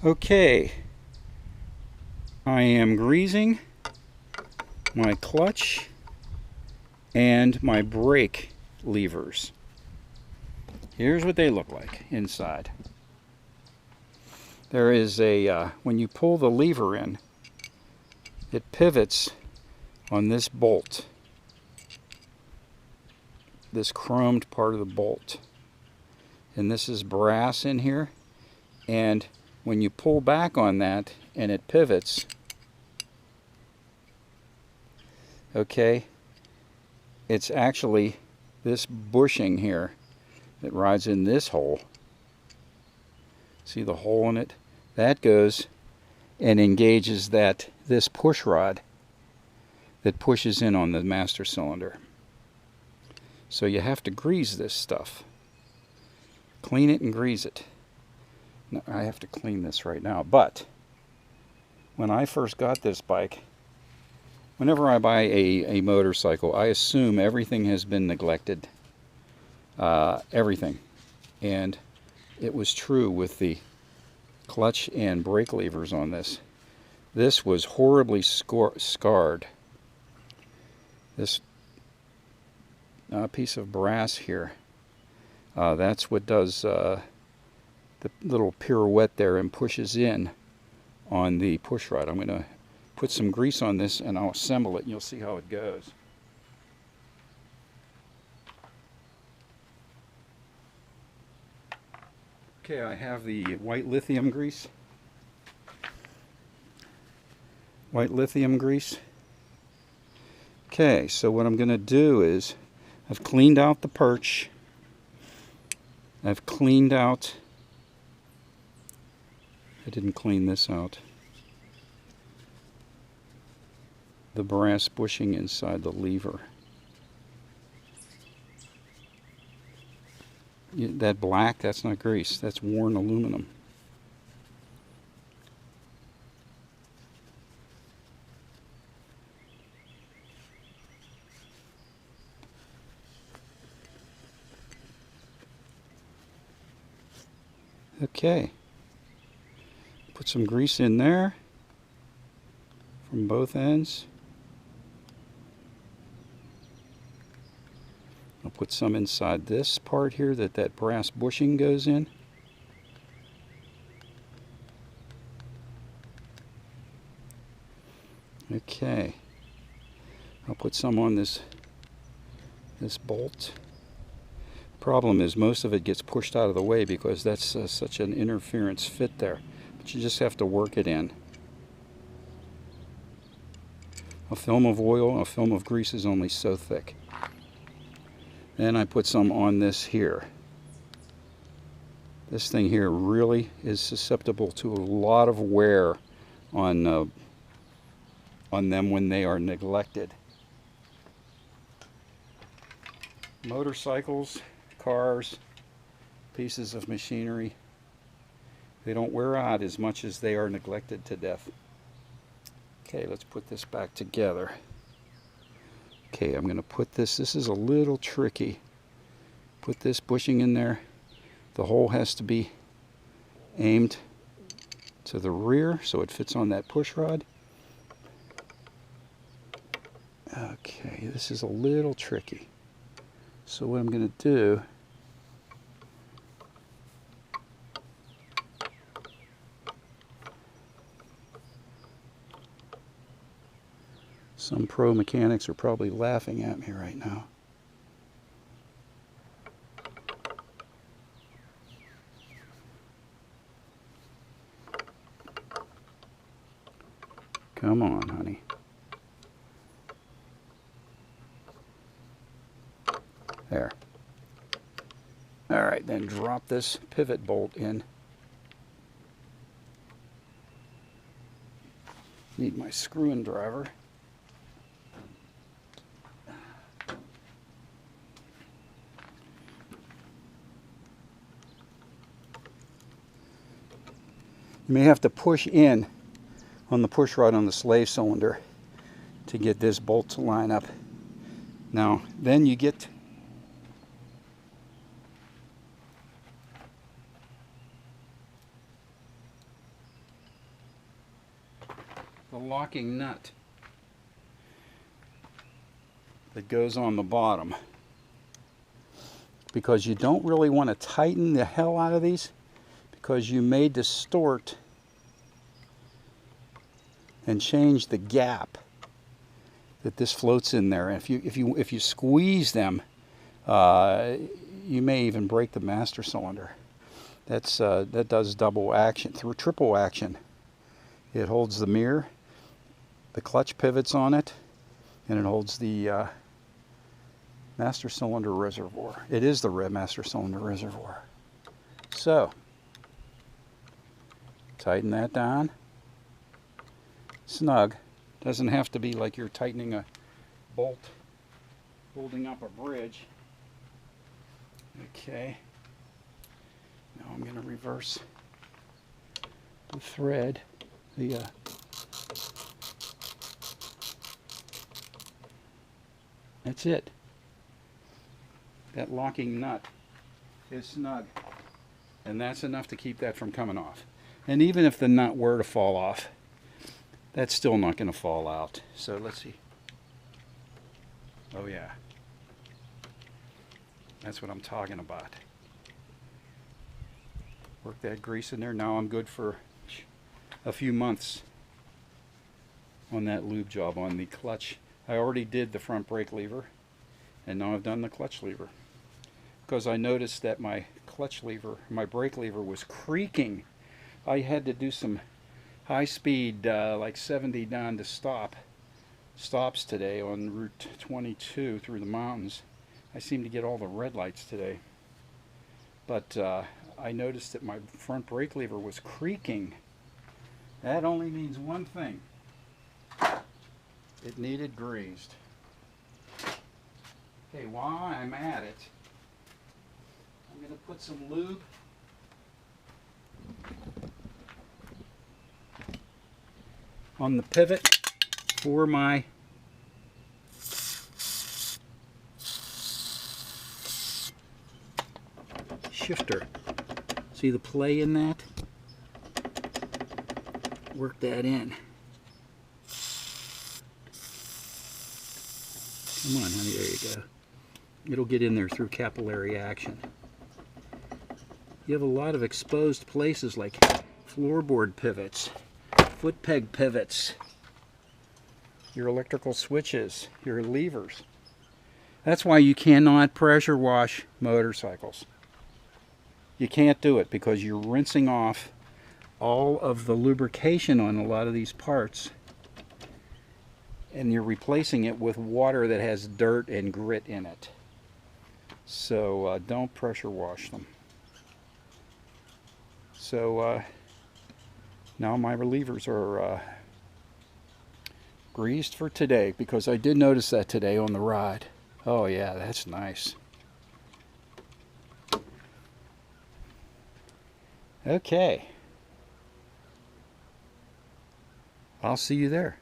Okay, I am greasing my clutch and my brake levers. Here's what they look like inside. There is a, when you pull the lever in, it pivots on this bolt, this chromed part of the bolt. And this is brass in here. And when you pull back on that and it pivots, okay, it's actually this bushing here that rides in this hole. See the hole in it? That goes and engages this push rod that pushes in on the master cylinder. So you have to grease this stuff. Clean it and grease it. Now, I have to clean this right now, but when I first got this bike, whenever I buy a motorcycle, I assume everything has been neglected. Everything. And it was true with the clutch and brake levers on this. This was horribly scarred. This piece of brass here, that's what does the little pirouette there and pushes in on the push rod. I'm going to put some grease on this and I'll assemble it and you'll see how it goes. Okay, I have the white lithium grease. White lithium grease. Okay, so what I'm going to do is I've cleaned out the perch. I've cleaned out, I didn't clean this out, the brass bushing inside the lever. That black, that's not grease, that's worn aluminum. Okay, put some grease in there from both ends. I'll put some inside this part here that brass bushing goes in. Okay, I'll put some on this bolt. Problem is most of it gets pushed out of the way because that's such an interference fit there, but you just have to work it in. A film of oil, a film of grease is only so thick. Then I put some on this here. This thing here really is susceptible to a lot of wear on them when they are neglected. Motorcycles, cars, pieces of machinery, they don't wear out as much as they are neglected to death. Okay, let's put this back together. Okay, I'm going to put this is a little tricky. Put this bushing in there. The hole has to be aimed to the rear so it fits on that push rod. Okay, this is a little tricky. So what I'm going to do, some pro mechanics are probably laughing at me right now. Come on, honey. There. All right, then drop this pivot bolt in. Need my screwdriver. You may have to push in on the push rod on the slave cylinder to get this bolt to line up. Now, then you get the locking nut that goes on the bottom, because you don't really want to tighten the hell out of these, because you may distort and change the gap that this floats in there. And if you squeeze them, you may even break the master cylinder. That does double action, through triple action. It holds the mirror, the clutch pivots on it, and it holds the master cylinder reservoir. It is the master cylinder reservoir. So, tighten that down. Snug. Doesn't have to be like you're tightening a bolt holding up a bridge. Okay. Now I'm going to reverse the thread. That's it. That locking nut is snug. And that's enough to keep that from coming off. And even if the nut were to fall off, that's still not going to fall out. So let's see. Oh yeah. That's what I'm talking about. Work that grease in there. Now I'm good for a few months on that lube job. On the clutch, I already did the front brake lever, and now I've done the clutch lever, because I noticed that my clutch lever, my brake lever, was creaking. I had to do some high speed, like 70 down to stops today on Route 22 through the mountains. I seem to get all the red lights today, but I noticed that my front brake lever was creaking. That only means one thing: it needed greased. Okay, while I'm at it, I'm going to put some lube on the pivot for my shifter. See the play in that? Work that in. Come on, honey, there you go. It'll get in there through capillary action. You have a lot of exposed places like floorboard pivots, foot peg pivots, your electrical switches, your levers. That's why you cannot pressure wash motorcycles. You can't do it, because you're rinsing off all of the lubrication on a lot of these parts, and you're replacing it with water that has dirt and grit in it. So don't pressure wash them. So now my relievers are greased for today, because I did notice that today on the ride. Oh yeah, that's nice. Okay. I'll see you there.